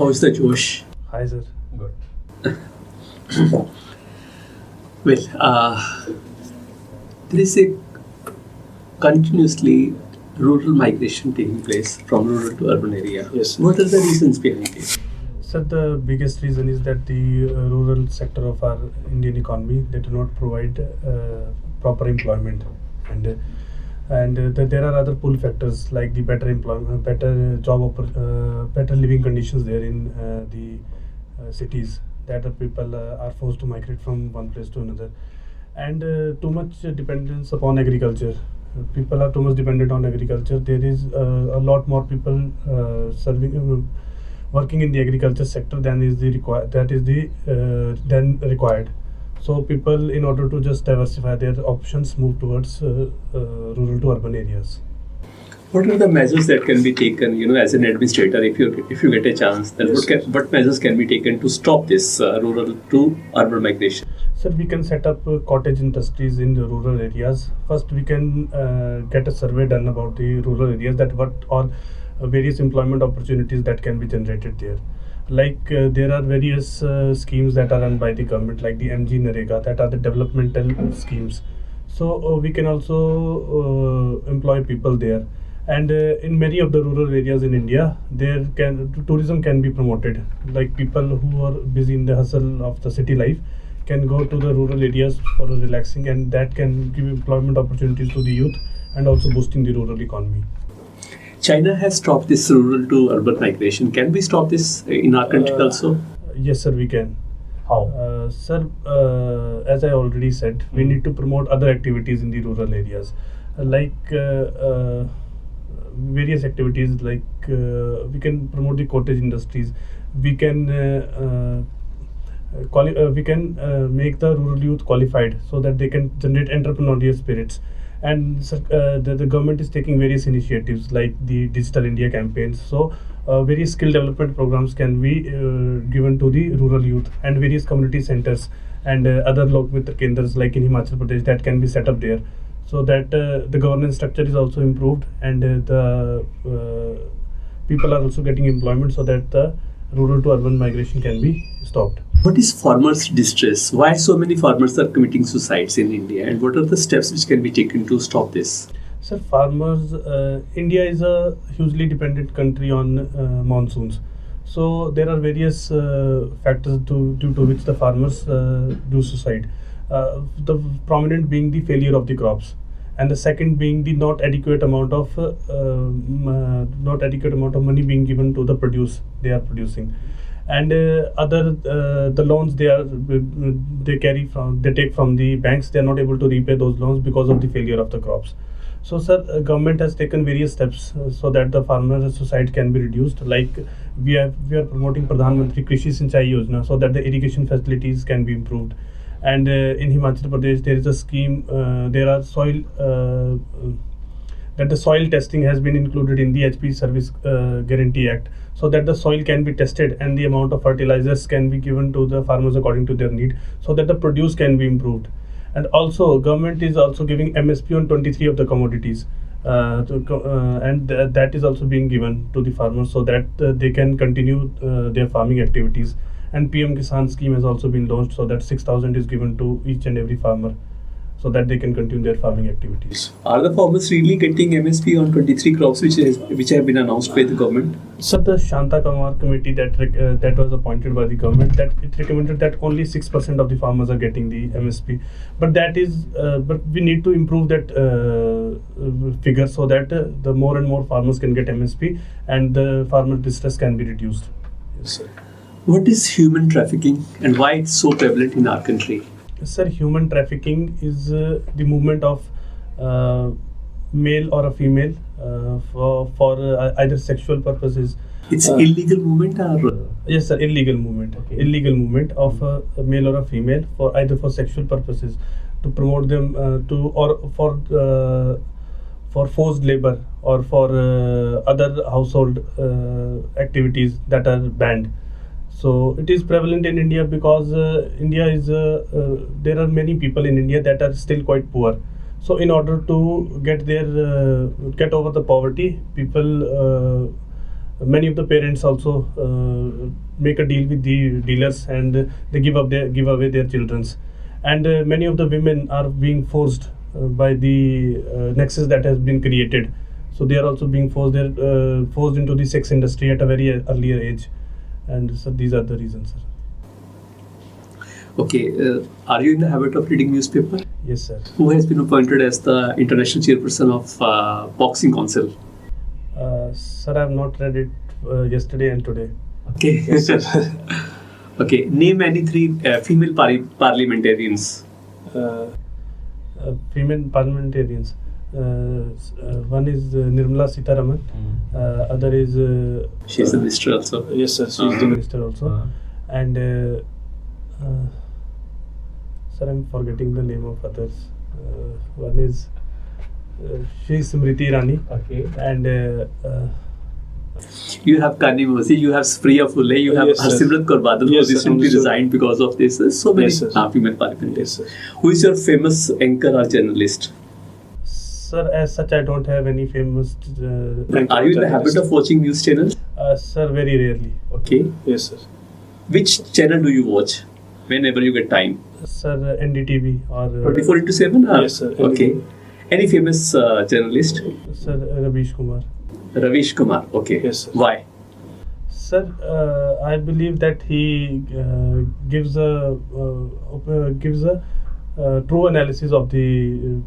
How's the Josh? Hi, sir. Good. Well, there is a continuously rural migration taking place from rural to urban area. Yes. What are the reasons behind it? Sir, the biggest reason is that the rural sector of our Indian economy, they do not provide proper employment, and there are other pull factors like the better employment, better better living conditions there in the cities, that the people are forced to migrate from one place to another, and too much dependence upon agriculture. People are too much dependent on agriculture. There is a lot more people working in the agriculture sector than is the than required. So people, in order to just diversify their options, move towards rural to urban areas. What are the measures that can be taken, as an administrator, if you get a chance, then Yes. what measures can be taken to stop this rural to urban migration? Sir, we can set up cottage industries in the rural areas. First, we can get a survey done about the rural areas, that what all various employment opportunities that can be generated there. Like there are various schemes that are run by the government, like the MG Narega, that are the developmental schemes. So we can also employ people there. And in many of the rural areas in India, tourism can be promoted. Like people who are busy in the hustle of the city life can go to the rural areas for relaxing, and that can give employment opportunities to the youth and also boosting the rural economy. China has stopped this rural to urban migration. Can we stop this in our country also? Yes, sir, we can. How? Sir, as I already said, we need to promote other activities in the rural areas, like various activities. Like we can promote the cottage industries. We can make the rural youth qualified so that they can generate entrepreneurial spirits. And the government is taking various initiatives like the Digital India campaigns. So various skill development programs can be given to the rural youth, and various community centers and other Lokmitra Kendras like in Himachal Pradesh that can be set up there, so that the governance structure is also improved, and the people are also getting employment, so that the rural to urban migration can be stopped. What is farmers' distress? Why so many farmers are committing suicides in India? And what are the steps which can be taken to stop this? Sir, farmers, India is a hugely dependent country on monsoons. So there are various factors due to which the farmers do suicide. The prominent being the failure of the crops, and the second being the not adequate amount of money being given to the produce they are producing, and the loans they take from the banks. They are not able to repay those loans because of the failure of the crops. So, sir, government has taken various steps so that the farmer suicide can be reduced. Like we are promoting Pradhan Mantri Krishi Sinchai Yojana, so that the irrigation facilities can be improved. And in Himachal Pradesh, there is a scheme. There are that the soil testing has been included in the HP Service Guarantee Act, so that the soil can be tested and the amount of fertilizers can be given to the farmers according to their need, so that the produce can be improved. And also, government is also giving MSP on 23 of the commodities, and that is also being given to the farmers, so that they can continue their farming activities. And PM Kisan scheme has also been launched, so that 6,000 is given to each and every farmer, so that they can continue their farming activities. Are the farmers really getting MSP on 23 crops which have been announced by the government? So the Shanta Kamar committee that was appointed by the government, that it recommended that only 6% of the farmers are getting the MSP, but but we need to improve that figure, so that the more and more farmers can get MSP and the farmer distress can be reduced. Yes, sir. What is human trafficking and why it's so prevalent in our country? Sir, human trafficking is the movement of male or a female for either sexual purposes. It's illegal movement or? Yes, sir, illegal movement. Okay. Illegal movement of a male or a female for either for sexual purposes, to promote them for forced labor or for other household activities that are banned. So it is prevalent in India because India is there are many people in India that are still quite poor. So in order to get over the poverty, people Many of the parents also make a deal with the dealers, and they give away their childrens, and many of the women are being forced by the nexus that has been created. So they are also being forced into the sex industry at a very earlier age, and so these are the reasons, sir. Okay, are you in the habit of reading newspaper? Yes, sir. Who has been appointed as the international chairperson of Boxing Council? Sir, I have not read it yesterday and today. Okay. Yes, sir. Okay, name any three female parliamentarians. Female parliamentarians. One is Nirmala Sitharaman. Other is She's a minister also. yes, sir. She is the minister also. And sir, I'm forgetting the name of others. One is she is Smriti Irani. Okay. And You have Kani Mosi, you have Spriya Phule, you have Yes, sir. Harsimrat Kaur Badal, who Yes, sir. recently resigned because of this. So many Yes, sir. female parliamentarians. yes, sir. Who is your famous anchor or journalist? Sir, as such, I don't have any famous. Are you in the habit of watching news channels? Sir, very rarely. Okay. Yes, sir. Which channel do you watch whenever you get time? Sir, NDTV or 24 into 7? Yes, sir. Okay. Any famous journalist? Sir, Ravish Kumar. Ravish Kumar. Okay. Yes, sir. Why? Sir, I believe that he gives a true analysis of the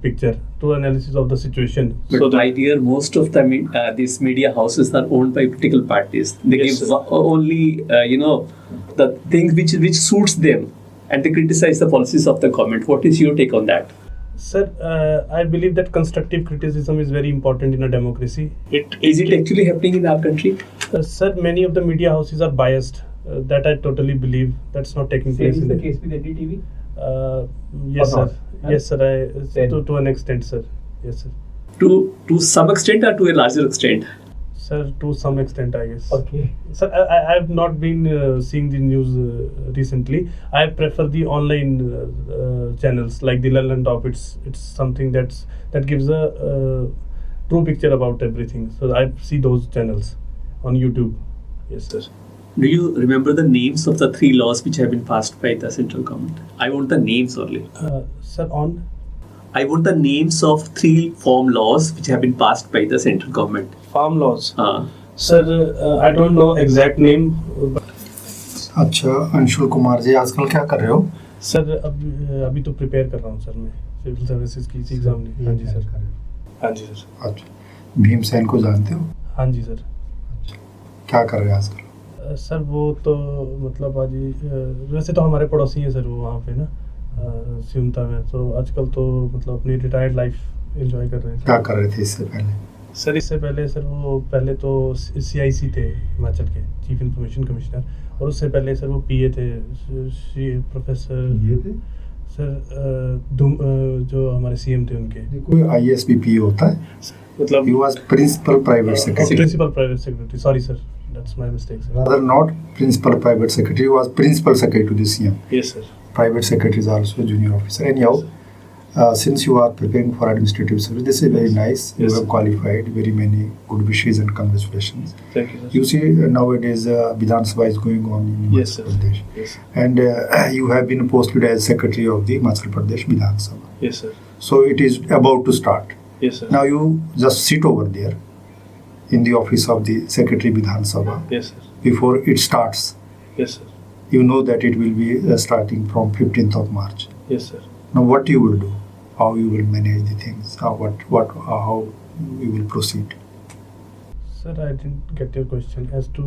picture, true analysis of the situation. But so my dear, most of the these media houses are owned by political parties. They Yes, give sir. only the things which suits them, and they criticize the policies of the government. What is your take on that? Sir, I believe that constructive criticism is very important in a democracy. Is it actually happening in our country? Sir, many of the media houses are biased. That I totally believe. That's not taking place in the case with NDTV? Yes, Or sir. not? Yes, sir. Then- To an extent, sir. Yes, sir. To some extent or to a larger extent? Sir, to some extent, I guess. Okay. Sir, I have not been seeing the news recently. I prefer the online channels like the London Top. It's something that gives a true picture about everything. So I see those channels on YouTube. Yes, sir. Do you remember the names of the 3 laws which have been passed by the central government? I want the names only. Sir, on I want the names of 3 farm laws which have been passed by the central government. farm laws. Uh, Sir, I don't know exact name. But अच्छा अंशुल कुमार जी आजकल क्या कर रहे हो? Sir अभी तो prepare कर रहा हूँ सर मैं सिविल सर्विसेज की एग्जाम नहीं. हाँ जी सर. हाँ जी सर. अच्छा, भीमसेन को जानते हो? हाँ जी सर. क्या कर रहे हैं आजकल? सर वो तो मतलब आज ही वैसे तो हमारे पड़ोसी हैं सर वो वहाँ पे ना सिमता में. तो आजकल तो मतलब अपनी रिटायर्ड लाइफ एंजॉय कर रहे हैं. क्या कर रहे थे इससे पहले? सर इससे पहले सर वो पहले तो CIC थे हिमाचल के चीफ इंफॉर्मेशन कमिश्नर, और उससे पहले सर वो PA थे प्रोफेसर ये थे? सर जो हमारे CM थे उनके. कोई IAS PPA होता है? मतलब He was principal private secretary. Principal private secretary. Sorry sir, that's my mistake sir. Rather not principal private secretary. He was principal secretary to the CM. Yes sir. Private secretary is also a junior officer. Anyhow, since you are preparing for administrative service, this is very nice. You Yes, have sir. qualified. Very many good wishes and congratulations. Thank you sir. You see, nowadays Vidhan Sabha is going on in Yes, sir. Himachal Pradesh. Yes, And you have been posted as secretary of the Himachal Pradesh Vidhan Sabha. yes sir. So it is about to start. Yes sir. Now you just sit over there in the office of the secretary Vidhan Sabha Yes sir. before it starts. Yes sir. You know that it will be starting from 15th of March. Yes sir. Now what you will do? How you will manage the things? How you will proceed? Sir, I didn't get your question as to.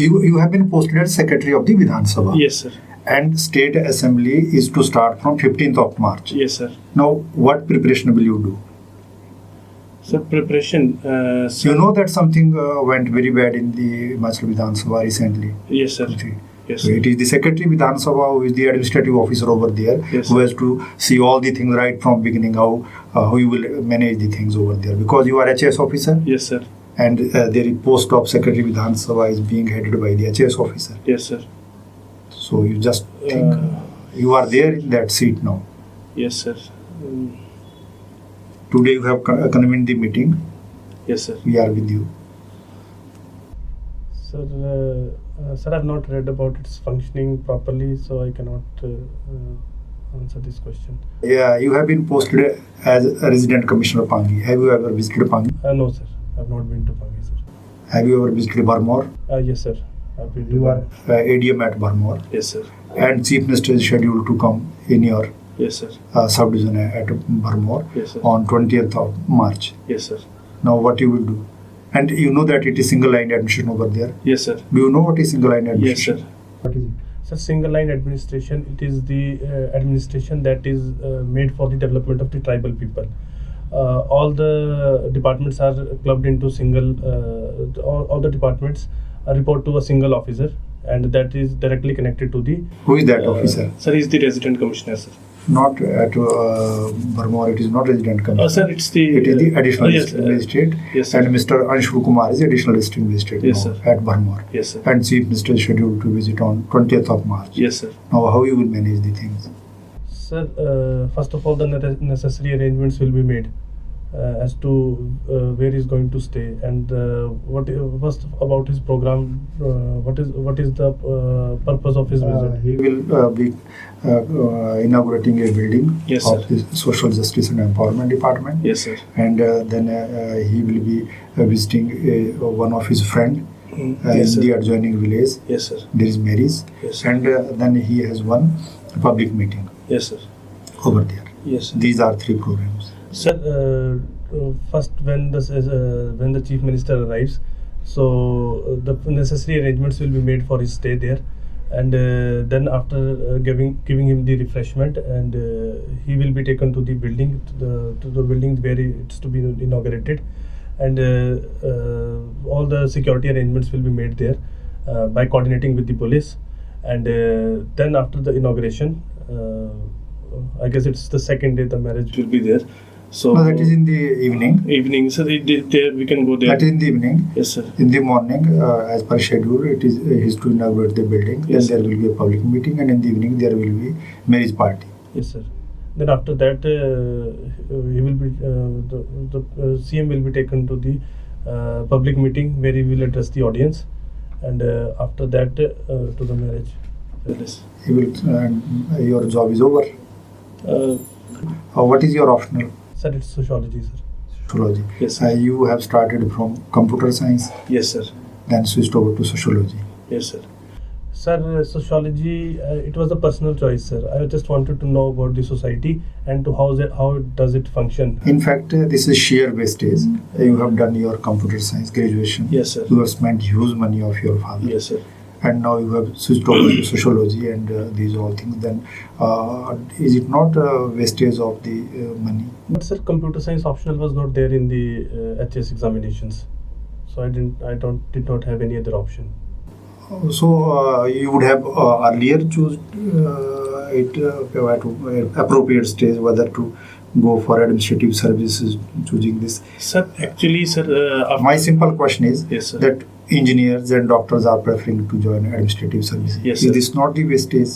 You have been posted as secretary of the Vidhan Sabha. Yes sir. And state assembly is to start from 15th of March. Yes sir. Now what preparation will you do? Sir, preparation. You know that something went very bad in the Himachal Vidhan Sabha recently. Yes sir. Yes So sir. it is the secretary Vidhan Sabha who is the administrative officer over there, Yes, who sir. has to see all the things right from beginning, how you will manage the things over there, because you are HS officer Yes sir. and the post of secretary Vidhan Sabha is being headed by the HS officer. Yes sir. So you just think you are there in that seat now. Yes sir. Today you have convened the meeting. Yes sir. We are with you. Sir, I've not read about its functioning properly, so I cannot answer this question. Yeah, you have been posted as a resident commissioner Pangi. Have you ever visited Pangi? No, sir. I've not been to Pangi, sir. Have you ever visited Barmore? Yes, sir. I've been to You are ADM at Barmore, Yes, sir. and Chief Minister is scheduled to come in your Yes, sir. subdivision at Barmore Yes, sir. on 20th of March. Yes, sir. Now, what you will do? And you know that it is single line admission over there. Yes, sir. Do you know what is single line Yes, admission? sir. What is it? So single line administration, it is the administration that is made for the development of the tribal people. All the departments are clubbed into single, all the departments report to a single officer, and that is directly connected to the... Who is that officer? Sir, he is the resident commissioner, sir. Not at Barmore, it is not resident commissioner. Sir, it's the... It is the additional yes, district magistrate. yes, sir. And Mr. Anshul Kumar is additional district magistrate Yes, now sir. at Barmore. Yes, sir. And Chief Minister is scheduled to visit on 20th of March. Yes, sir. Now, how you will manage the things? Sir, first of all, the necessary arrangements will be made as to where he is going to stay, and what first about his program. What is the purpose of his visit? He will be inaugurating a building Yes, of sir. the Social Justice and Empowerment Department. Yes, sir. And then he will be visiting one of his friend Yes, in the sir. adjoining village. Yes, sir. There is Mary's. Yes, sir. And then he has one public meeting Yes, sir. over there. Yes, sir. These are three programs. Sir, first when the chief minister arrives, so the necessary arrangements will be made for his stay there, and then after giving him the refreshment, and he will be taken to the building, to the building where it's to be inaugurated, and all the security arrangements will be made there by coordinating with the police, and then after the inauguration, I guess it's the second day the marriage will be there. So No, that is in the evening. evening, sir. There we can go there. That is in the evening. Yes, sir. In the morning, as per schedule, it is to inaugurate the building. Yes, Then there will be a public meeting, and in the evening there will be marriage party. Yes, sir. Then after that, he will be the CM will be taken to the public meeting where he will address the audience, and after that to the marriage. Yes. He will, your job is over. What is your optional? Sir, it's sociology, sir. Sociology. Yes, sir. You have started from computer science, Yes, sir. then switched over to sociology. Yes, sir. Sir, sociology, it was a personal choice, sir. I just wanted to know about the society and to how does it function. In fact, this is sheer wastage. You have done your computer science graduation. Yes, sir. You have spent huge money of your father. Yes, sir. And now you have switched over to sociology and these all things. Then is it not wastage of the money? But sir, computer science optional was not there in the HS examinations, so I did not have any other option. So you would have earlier choose it at appropriate stage whether to go for administrative services, choosing this. Sir, actually, sir, My simple question is Yes, sir. that engineers and doctors are preferring to join administrative services. Yes, Is sir. this not the wastage?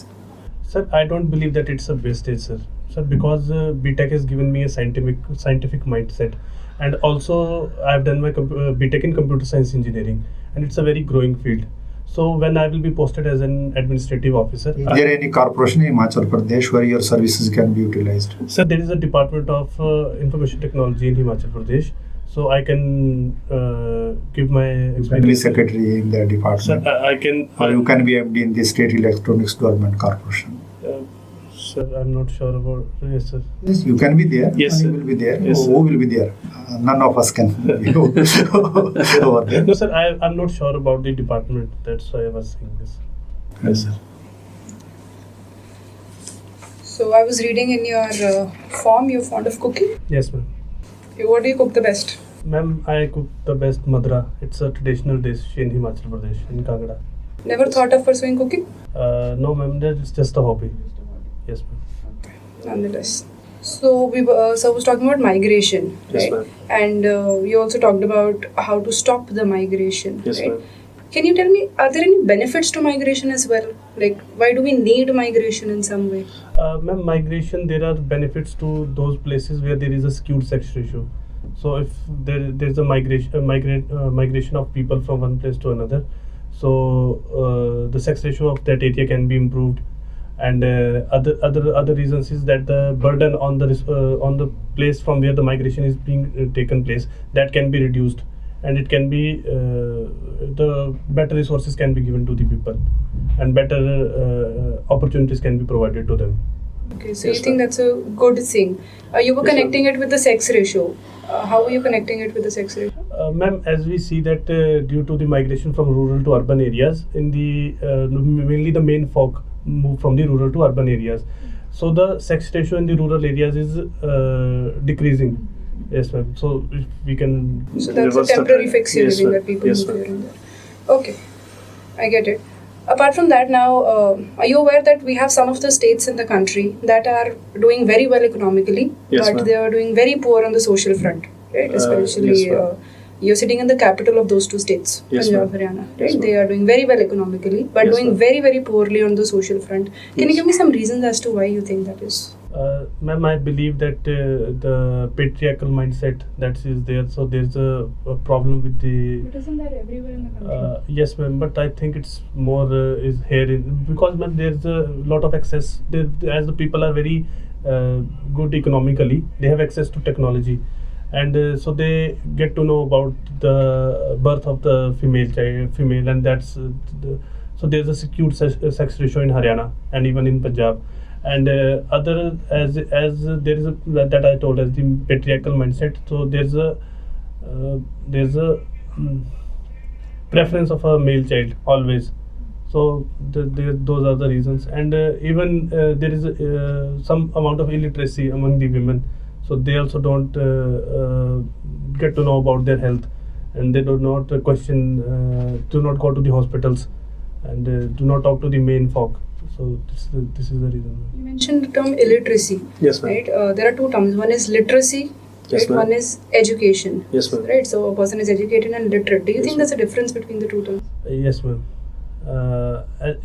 Sir, I don't believe that it's a wastage, sir. Sir, because BTech has given me a scientific mindset, and also I've done my BTech in computer science engineering, and it's a very growing field. So when I will be posted as an administrative officer, Is there any corporation in Himachal Pradesh where your services can be utilized? sir, there is a department of information technology in Himachal Pradesh, so I can give my You can be experience. secretary in that department. Sir, I can. Or you can be MD in the State Electronics Government Corporation. Sir, I'm not sure about. Yes, sir. Yes, you can be there. Yes, You sir. will be there. Yes, Who will be there? None of us can be over there. No, sir, I'm not sure about the department. That's why I was saying this. Yes, sir. So I was reading in your form, you're fond of cooking. Yes, ma'am. What do you cook the best? Ma'am, I cook the best madra. It's a traditional dish in Himachal Pradesh, in Kangra. Never thought of pursuing cooking? No, ma'am, that's just a hobby. Yes, ma'am. Nonetheless. So we was talking about migration, Yes, right? ma'am. And you also talked about how to stop the migration, Yes, right? ma'am. Can you tell me, are there any benefits to migration as well? Like, why do we need migration in some way? Ma'am, migration, there are benefits to those places where there is a skewed sex ratio. So if there's a migration of people from one place to another, So the sex ratio of that area can be improved, and other reasons is that the burden on the place from where the migration is being taken place, that can be reduced, and it can be the better resources can be given to the people, and better opportunities can be provided to them. Okay, so Yes, you think ma'am. that's a good thing. You were Yes, connecting it with the sex ratio. How are you connecting it with the sex ratio? Ma'am, as we see that due to the migration from rural to urban areas, in the mainly the main folk move from the rural to urban areas, so the sex ratio in the rural areas is decreasing. Yes, ma'am. So if we can So that's a reverse the temporary trend. fix you're Yes, living ma'am. that people Yes, move ma'am. here and there. Okay, I get it. Apart from that, now, are you aware that we have some of the states in the country that are doing very well economically, Yes, but ma'am. they are doing very poor on the social front, right? Especially, yes, ma'am. you're sitting in the capital of those two states, Yes, Punjab, ma'am. Haryana, right? Yes, ma'am. They are doing very well economically, but Yes, doing ma'am. very, very poorly on the social front. Can you Yes. give me some reasons as to why you think that is? Ma'am, I believe that the patriarchal mindset that is there, so there's a problem with the. Isn't that everywhere in the country? Yes, ma'am, but I think it's more is here because, ma'am, there's a lot of access. As the people are very good economically, they have access to technology, and so they get to know about the birth of the female, and that's so there's a secured sex ratio in Haryana and even in Punjab. And other as there is a that I told as the patriarchal mindset, so there's a preference of a male child always, so those are the reasons. And even there is some amount of illiteracy among the women, so they also don't get to know about their health, and they do not question, do not go to the hospitals, and do not talk to the main folk. So this is the reason. You mentioned the term illiteracy. Yes, ma'am. Right? There are two terms. One is literacy, Yes, right? ma'am. One is education. Yes, ma'am. Right? So a person is educated and literate. Do you Yes, think ma'am. there's a difference between the two terms? Yes, ma'am.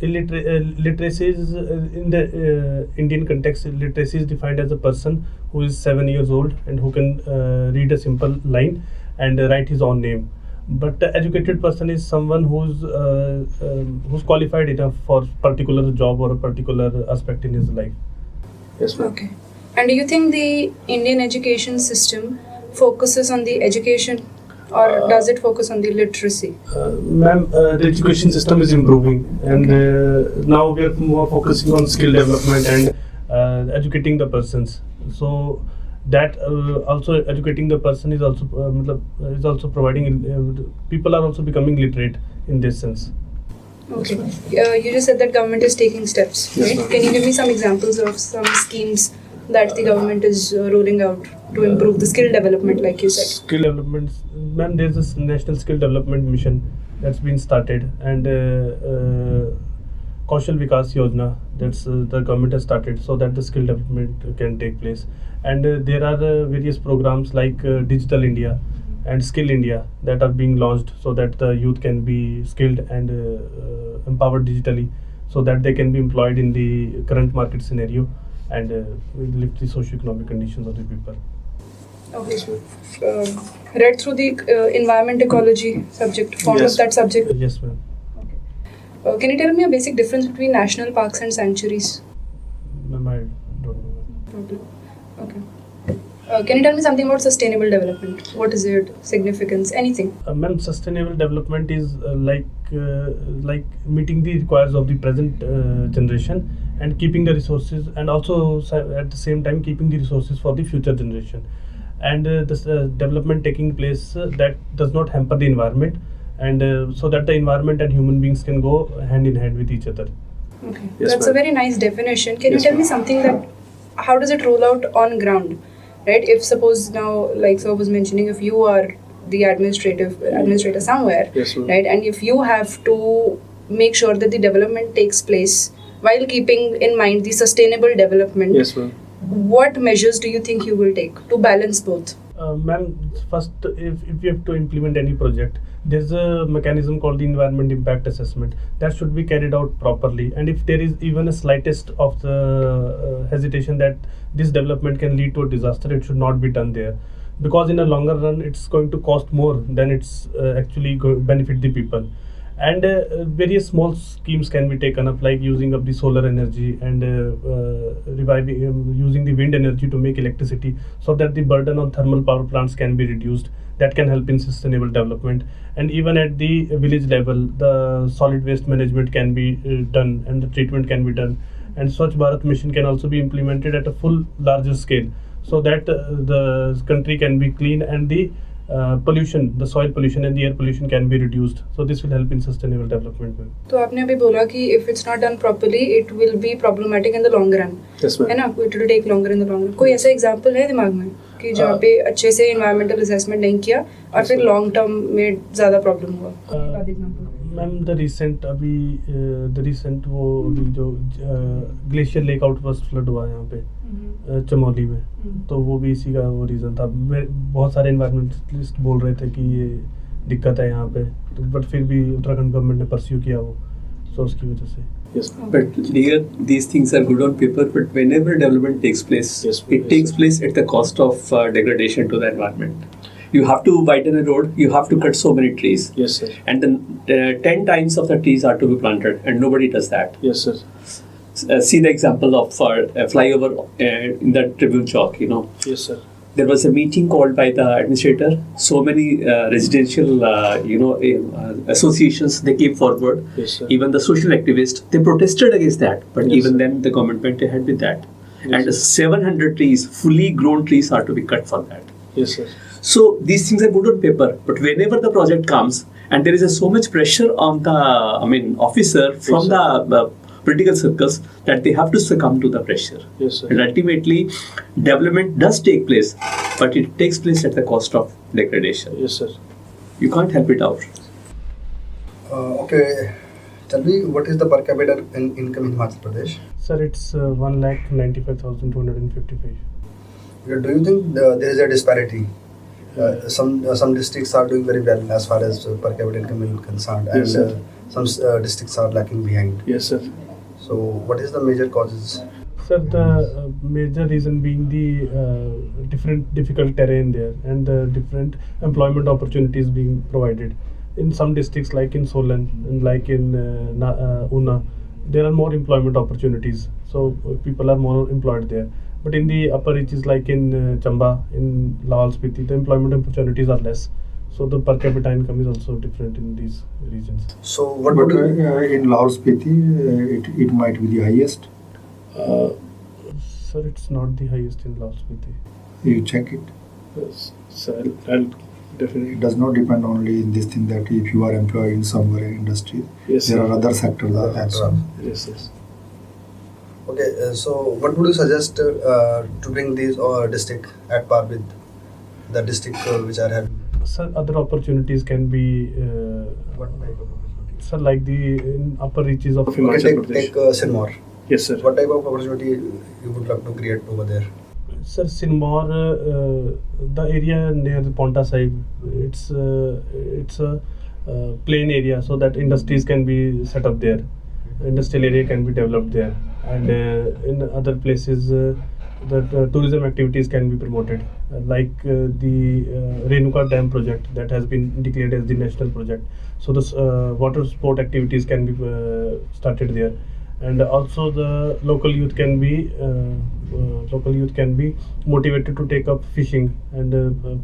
Literacy is in the Indian context. Literacy is defined as a person who is 7 years old and who can read a simple line and write his own name. But the educated person is someone who's qualified enough for particular job or a particular aspect in his life. Yes, ma'am. Okay. And do you think the Indian education system focuses on the education, or does it focus on the literacy? Ma'am, the education system is improving, and now we are more focusing on skill development and educating the persons. So that also educating the person is also providing people are also becoming literate in this sense. Okay. You just said that government is taking steps, Yes, right? ma'am. Can you give me some examples of some schemes that the government is rolling out to improve the skill development, like you said? Skill development, ma'am, there's this national skill development mission that's been started, and Kaushal Vikas Yojana, that's the government has started so that the skill development can take place. And there are various programs like Digital India and Skill India that are being launched so that the youth can be skilled and empowered digitally, so that they can be employed in the current market scenario and lift the socio-economic conditions of the people. Okay, so read through the environment ecology subject, fond Yes. of that subject. Yes, ma'am. Okay. Can you tell me a basic difference between national parks and sanctuaries? Ma'am, I don't know. Okay. Can you tell me something about sustainable development? What is it? Significance? Anything? Ma'am, sustainable development is like meeting the requirements of the present generation and keeping the resources, and also at the same time keeping the resources for the future generation. And this development taking place that does not hamper the environment, and so that the environment and human beings can go hand in hand with each other. Okay. Yes, That's ma'am. a very nice definition. Can Yes, you tell me ma'am. something that how does it roll out on ground? Right? If suppose now, like sir was mentioning, if you are the administrator somewhere, Yes, ma'am. right, and if you have to make sure that the development takes place while keeping in mind the sustainable development, Yes, ma'am. what measures do you think you will take to balance both? Ma'am, first, if you have to implement any project, there's a mechanism called the environment impact assessment that should be carried out properly. And if there is even a slightest of the hesitation that this development can lead to a disaster, it should not be done there, because in a longer run, it's going to cost more than it's actually benefit the people. And various small schemes can be taken up, like using up the solar energy and reviving using the wind energy to make electricity, so that the burden on thermal power plants can be reduced. That can help in sustainable development. And even at the village level, the solid waste management can be done, and the treatment can be done. And Swachh Bharat mission can also be implemented at a full larger scale, so that the country can be clean, and the pollution, the soil pollution and the air pollution can be reduced. So this will help in sustainable development. तो आपने अभी बोला कि if it's not done properly, it will be problematic in the long run. Yes, ma'am. है ना? It will take longer in the long run. कोई ऐसा example है दिमाग में कि जहाँ पे अच्छे से environmental assessment नहीं किया और फिर long term में ज़्यादा problem हुआ? कोई एग्जांपल? मैम द रिसेंट वो अभी जो ग्लेशियर लेक आउटबर्स्ट फ्लड हुआ है यहाँ पे चमोली में, तो वो भी इसी का वो रीज़न था. बहुत सारे इन्वायरमेंटलिस्ट बोल रहे थे कि ये दिक्कत है यहाँ पे, तो बट फिर भी उत्तराखंड गवर्नमेंट ने परस्यू किया वो, तो उसकी वजह से. Yes. But here, these things are good on paper, but whenever development takes place, Yes, it yes, takes sir. place at the cost of degradation to the environment. You have to widen a road, you have to cut so many trees. Yes, sir. And then 10 times of the trees are to be planted, and nobody does that. Yes, sir. See the example of flyover in the Tribune Chalk, you know. Yes, sir. There was a meeting called by the administrator. So many residential, associations, they came forward. Yes, sir. Even the social activists, they protested against that. But Yes, even sir. then, the government went ahead with that. Yes, And sir. 700 trees, fully grown trees, are to be cut for that. Yes, sir. So these things are good on paper, but whenever the project comes and there is so much pressure on the, officer from Yes, the political circles that they have to succumb to the pressure. Yes, sir. And ultimately, development does take place, but it takes place at the cost of degradation. Yes, sir. You can't help it out. Okay, tell me what is the per capita income in Himachal Pradesh? Sir, it's 1,95,255. Do you think there is a disparity? Some districts are doing very well as far as per capita income is concerned, and Yes, sir. some districts are lacking behind. Yes, sir. So, what is the major causes? Sir, the major reason being the different difficult terrain there, and the different employment opportunities being provided. In some districts like in Solan and like in Una, there are more employment opportunities, so people are more employed there. But in the upper reaches like in Chamba, in Lahaul Spiti, the employment opportunities are less. So the per capita income is also different in these regions. So, what But would you, in Lahaul Spiti, it might be the highest. Sir, it's not the highest in Lahaul Spiti. You check it. Yes, sir. I'll definitely. It does not depend only in this thing that if you are employed in some industry, Yes, there sir. are other sectors also. Yes, yes. okay? So, what would you suggest to bring these district at par with the district which are having? Sir, other opportunities can be, What type of opportunity? sir, like the in upper reaches of Okay, Himachal take Pradesh. Sinmar. Yes, sir. What type of opportunity you would love to create over there? Sir, Sinmar, the area near the Ponta Sahib, it's a plain area, so that industries can be set up there. Industrial area can be developed there, and in other places, the tourism activities can be promoted, like the Renuka Dam project that has been declared as the national project. So the water sport activities can be started there. And also the local youth can be motivated to take up fishing and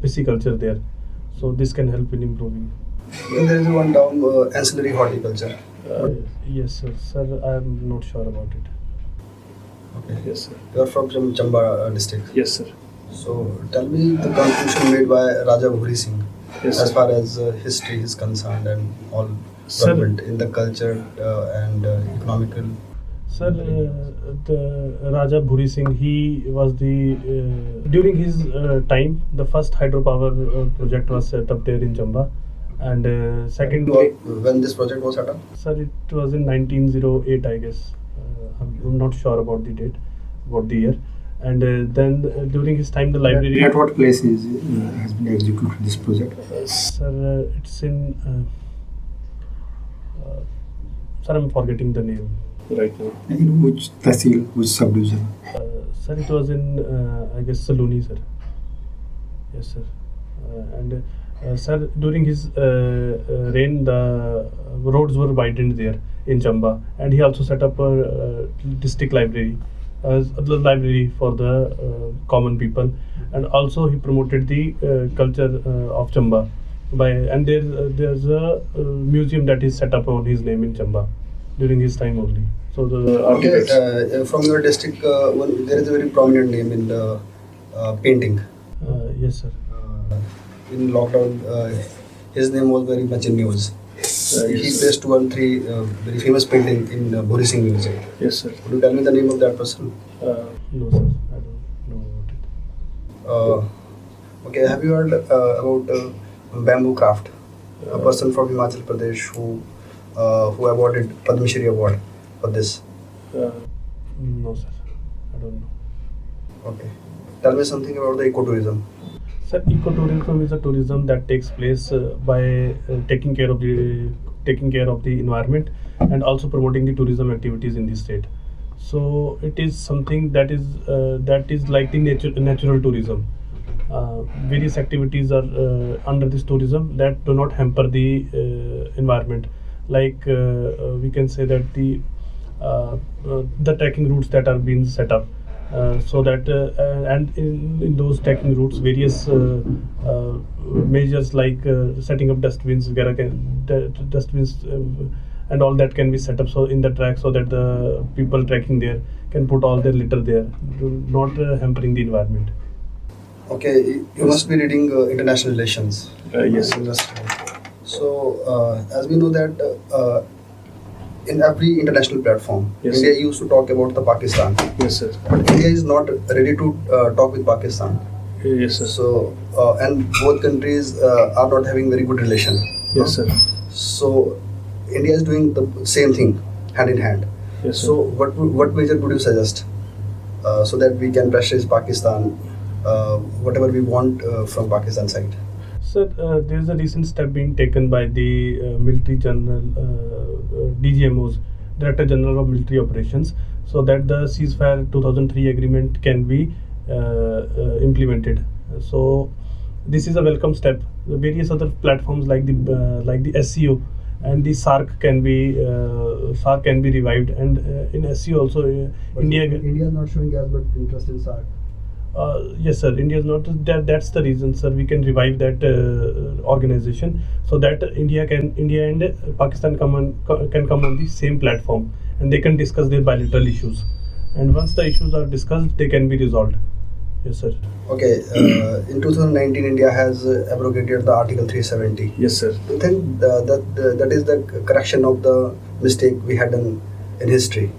pisciculture there. So this can help in improving. Then there is one down ancillary horticulture. Yes, sir. Sir, I am not sure about it. Okay. Yes, sir. You are from Chamba district. Yes, sir. So tell me the contribution made by Raja Bhuri Singh Yes, as sir. far as history is concerned and all Sir. development in the culture and economical. Sir, the Raja Bhuri Singh, he was the during his time, the first hydropower project was set up there in Chamba, and secondly, When this project was set up? sir, it was in 1908, I guess. I'm not sure about the date, about the year. And then during his time, the library. At what place has been executed this project? Sir, it's in. Sir, I'm forgetting the name. Right now. In which tehsil, which subdivision? Sir, it was in, I guess, Saloni, sir. Yes, sir. And Sir, during his reign, the roads were widened there in Chamba, and he also set up a district library, the library for the common people, and also he promoted the culture of Chamba. And there's a museum that is set up on his name in Chamba during his time only. So the Okay, architects. from your district, there is a very prominent name in the painting. Yes, sir. In lockdown, his name was very much in news. He placed 2 and 3 very famous painting in Bhuri Singh Museum. Yes, sir. Could you tell me the name of that person? No, sir. I don't know about it. Okay, have you heard about bamboo craft? A person from Himachal Pradesh who awarded Padma Shri award for this. No, sir. I don't know. Okay, tell me something about the ecotourism. Sir, ecotourism is a tourism that takes place by taking care of the environment and also promoting the tourism activities in the state. So it is something that is like the natural tourism. Various activities are under this tourism that do not hamper the environment. Like we can say that the trekking routes that are being set up. So that and in those trekking routes, various measures like setting up dustbins, and all that can be set up so in the track, so that the people trekking there can put all their litter there, not hampering the environment. Okay, you must be reading international relations. Yes. So, as we know that in every international platform, Yes. India used to talk about the Pakistan, Yes, sir. but India is not ready to talk with Pakistan. Yes, sir. So, and both countries are not having very good relation. Yes, sir. So, India is doing the same thing, hand in hand. Yes, sir. So, what measure would you suggest so that we can pressurize Pakistan, whatever we want from Pakistan side? Sir, there is a recent step being taken by the military general, DGMOs, Director General of Military Operations, so that the ceasefire 2003 agreement can be implemented. So this is a welcome step. The various other platforms like the SCO and the SARC can be revived, and in SCO also India is not showing as much interest in SARC. Yes, sir. India is not. That's the reason, sir. We can revive that organization so that India and Pakistan can come on the same platform, and they can discuss their bilateral issues. And once the issues are discussed, they can be resolved. Yes, sir. Okay, in 2019, India has abrogated the Article 370. Yes, sir. Do you think that is the correction of the mistake we had done in history?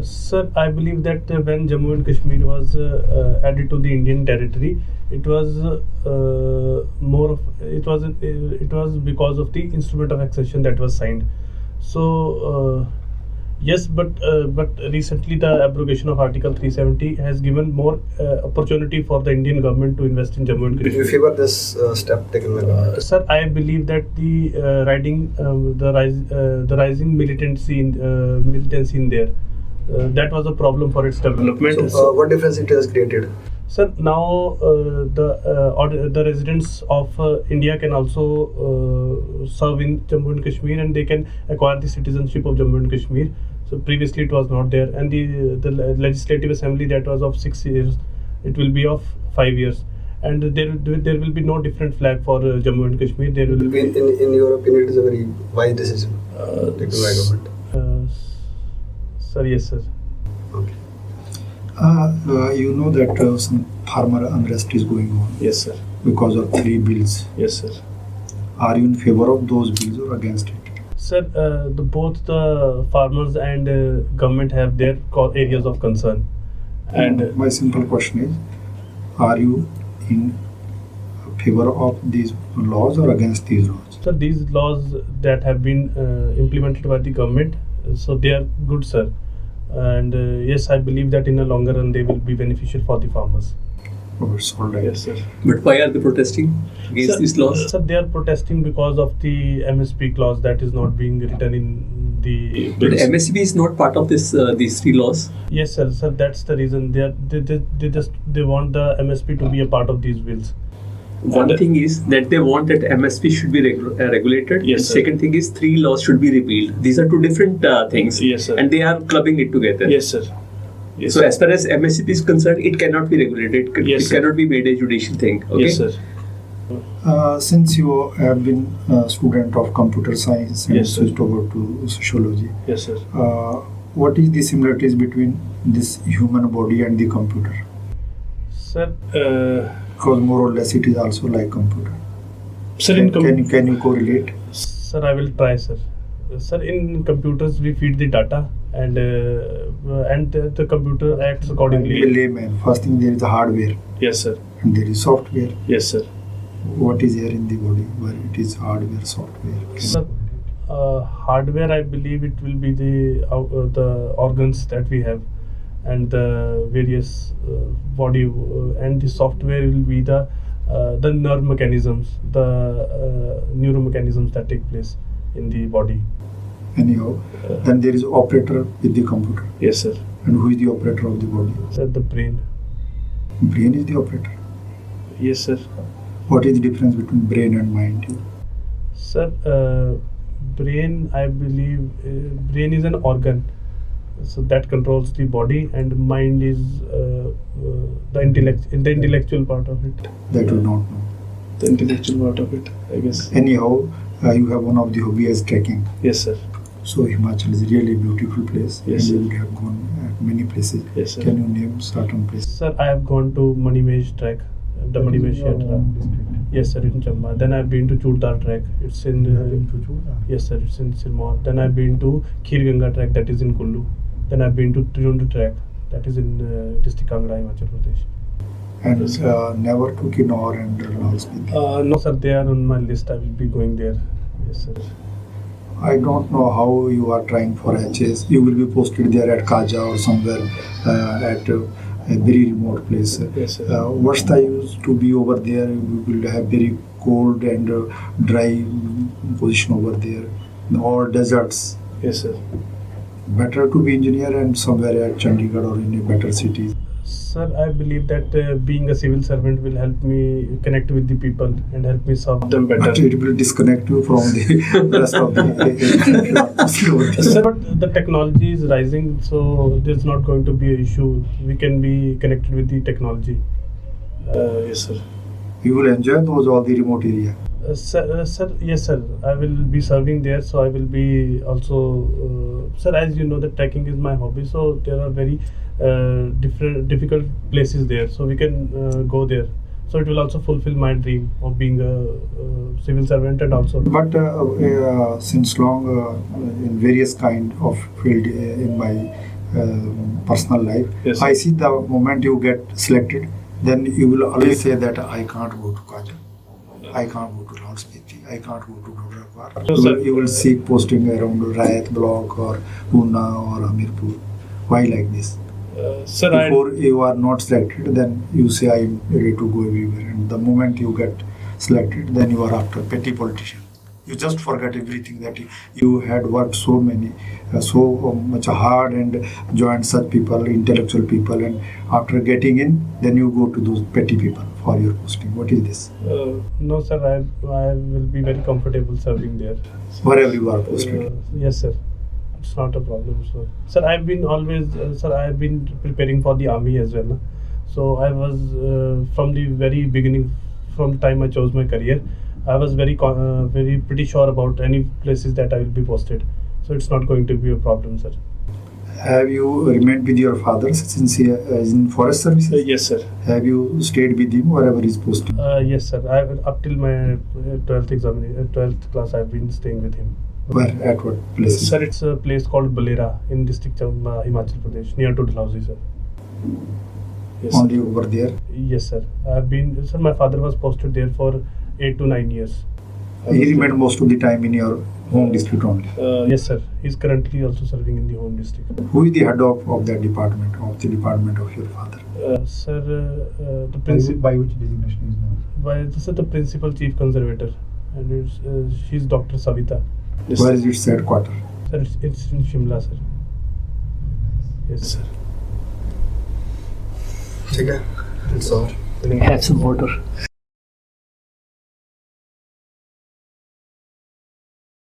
Sir, I believe that when Jammu and Kashmir was added to the Indian territory, it was because of the instrument of accession that was signed. So yes, but recently the abrogation of Article 370 has given more opportunity for the Indian government to invest in Jammu and Do you Kashmir. favor this step taken by government? Sir, I believe that the rising militancy in there. That was a problem for its development. So, what difference it has created? Sir, now the residents of India can also serve in Jammu and Kashmir, and they can acquire the citizenship of Jammu and Kashmir. So previously it was not there, and the legislative assembly that was of 6 years, it will be of 5 years, and there will be no different flag for Jammu and Kashmir. There will be. In your opinion, it is a very wise decision taken by government. Sir, yes, sir. Okay. You know that some farmer unrest is going on Yes, sir. because of 3 bills. Yes, sir. Are you in favor of those bills or against it? Sir, both the farmers and government have their areas of concern, and My simple question is, are you in favor of these laws or against these laws? so these laws that have been implemented by the government, so they are good, sir. And yes, I believe that in the longer run they will be beneficial for the farmers. Oh, it's all right. Yes, sir. But why are they protesting against Sir, these laws? Sir, they are protesting because of the MSP clause that is not being written in the But bills. MSP is not part of these 3 laws. Yes, sir. Sir, that's the reason they want the MSP to be a part of these bills. One And- thing is that they want that MSP should be regulated. Yes, And sir. second thing is 3 laws should be repealed. These are two different things. Yes, sir. And they are clubbing it together. Yes, sir. Yes, So sir. as far as MSCP is concerned, it cannot be regulated. Yes, It sir. cannot be made a judicial thing. Okay? Yes, sir. Since you have been a student of computer science and Yes, sir. switched over to sociology, Yes, sir. what is the similarities between this human body and the computer? Sir, Because more or less it is also like computer. Sir, in Can you correlate? sir, I will try, sir. Sir, in computers we feed the data, and the computer acts In accordingly. layman, first thing there is the hardware Yes, sir. and there is software. Yes, sir. What is here in the body? Where it is hardware, software. Sir, hardware, I believe it will be the organs that we have, and the various body, and the software will be the nerve mechanisms, the neuromechanisms that take place in the body. Anyhow, then there is operator with the computer. Yes, sir. And who is the operator of the body? Sir, the brain. Brain is the operator. Yes, sir. What is the difference between brain and mind? Sir, brain, I believe, brain is an organ, so that controls the body, and mind is the intellectual part of it. That you don't know. The intellectual part of it, I guess. Anyhow, you have one of the hobbies trekking. Yes, sir. So Himachal is really a beautiful place. Yes, and you sir. would have gone at many places. Yes, sir. Can you name certain places? Sir, I have gone to Manimej track, the Manimej track. Yes, sir, in Chamba. Then I've been to Churdar track. It's in. Yes, sir, it's in Sirmaur. Then I've been to Khirganga track, that is in Kullu. Then I've been to Triundu track, that is in district Kangra, Himachal Pradesh. And Yes, sir. never to Kinnaur and Laul Spiti. No, sir, they are on my list. I will be going there. Yes, sir. I don't know how you are trying for HS. You will be posted there at Kaja or somewhere at a very remote place. Yes, sir. What's the use to be over there? You will have very cold and dry position over there, or deserts. Yes, sir. Better to be engineer and somewhere at Chandigarh or in a better city. Sir, I believe that being a civil servant will help me connect with the people and help me serve Them better. But it will disconnect you from the rest of the. Sir, but the technology is rising, so there's not going to be an issue. We can be connected with the technology. Yes, sir. You will enjoy those all the remote area. Sir, yes, sir. I will be serving there, so I will be also, sir. As you know, the trekking is my hobby, so there are very difficult places there, so we can go there. So it will also fulfill my dream of being a civil servant, and also. But since long in various kind of field in my personal life, Yes, I sir. see the moment you get selected, then you will always say that I can't go to Kaja, I can't go to Laul Spiti, I can't go to Dodrakwar. No, sir. You will seek posting around Rayat block or Pune or Hamirpur. Why like this? Sir, Before you are not selected, then you say I am ready to go everywhere. And the moment you get selected, then you are after petty politician. You just forget everything that you had worked so much hard and joined such people, intellectual people, and after getting in, then you go to those petty people for your posting. What is this? No, sir. I will be very comfortable serving there. Wherever you are posted. Yes, sir. It's not a problem, sir. Sir, I've been always, sir, I've been preparing for the army as well. So I was from the very beginning, from the time I chose my career, I was very pretty sure about any places that I will be posted. So it's not going to be a problem, sir. Have you remained with your father since he is in forest services? yes, sir. Have you stayed with him wherever he is posted? Yes, sir. Up till my 12th class, I've been staying with him. Where? At what places? Sir, it's a place called Balera in district Chamba, Himachal Pradesh, near to Dalhousie, sir. Yes, Only over there. Yes, sir. I've been, sir, my father was posted there for 8 to 9 years. He remained most of the time in your home district only. Yes, sir. He's currently also serving in the home district. Who is the head of that department, of your father? Sir, the principal. By which designation is known? This is the principal chief conservator, and she's Dr. Savita. Yes, Where sir. is its headquarters? Sir, it's in Shimla, sir. Yes, sir. ठीक है. So. Have some water.